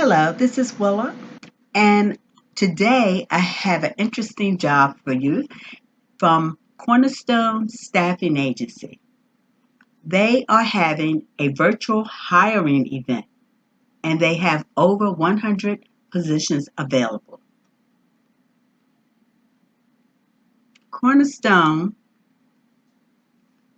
Hello, this is Willa, and today I have an interesting job for you from Cornerstone Staffing Agency. They are having a virtual hiring event, and they have over 100 positions available. Cornerstone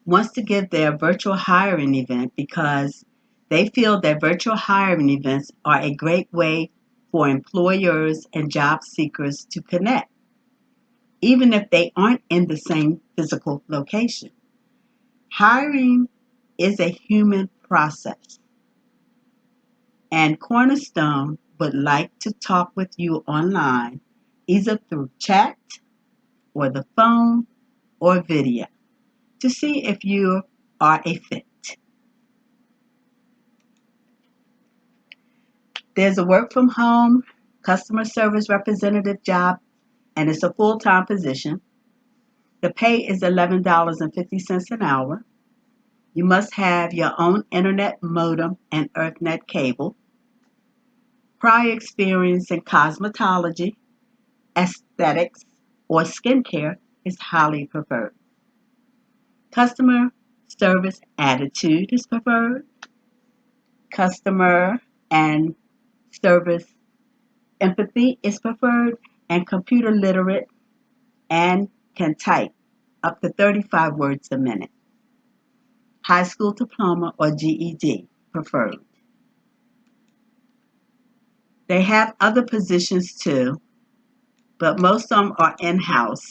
wants to give their virtual hiring event because they feel that virtual hiring events are a great way for employers and job seekers to connect, even if they aren't in the same physical location. Hiring is a human process, and Cornerstone would like to talk with you online, either through chat or the phone or video, to see if you are a fit. There's a work from home customer service representative job, and it's a full time position. The pay is $11.50 an hour. You must have your own internet modem and EarthNet cable. Prior experience in cosmetology, aesthetics, or skincare is highly preferred. Customer service attitude is preferred. Customer and service empathy is preferred, and computer literate and can type up to 35 words a minute. High school diploma or GED preferred. They have other positions too, but most of them are in-house.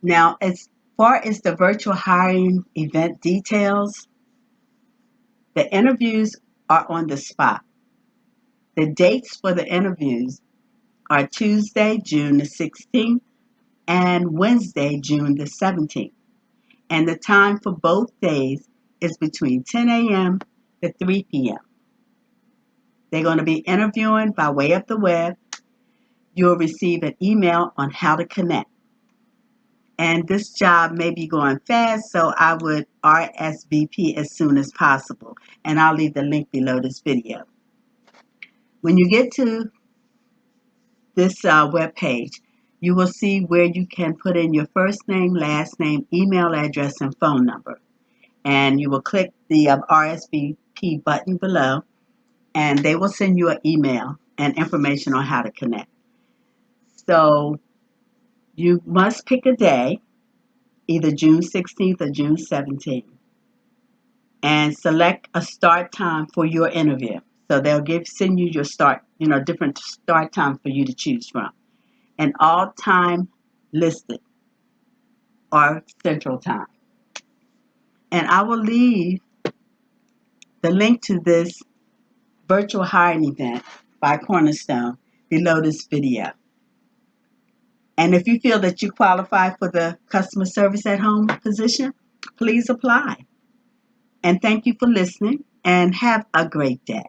Now, as far as the virtual hiring event details, the interviews are on the spot. The dates for the interviews are Tuesday, June the 16th, and Wednesday, June the 17th. And the time for both days is between 10 a.m. to 3 p.m. They're going to be interviewing by way of the web. You'll receive an email on how to connect. And this job may be going fast, so I would RSVP as soon as possible. And I'll leave the link below this video. When you get to this web page, you will see where you can put in your first name, last name, email address, and phone number. And you will click the RSVP button below, and they will send you an email and information on how to connect. So you must pick a day, either June 16th or June 17th, and select a start time for your interview. So they'll send you your start, different start times for you to choose from. And all time listed are Central Time. And I will leave the link to this virtual hiring event by Cornerstone below this video. And if you feel that you qualify for the customer service at home position, please apply. And thank you for listening, and have a great day.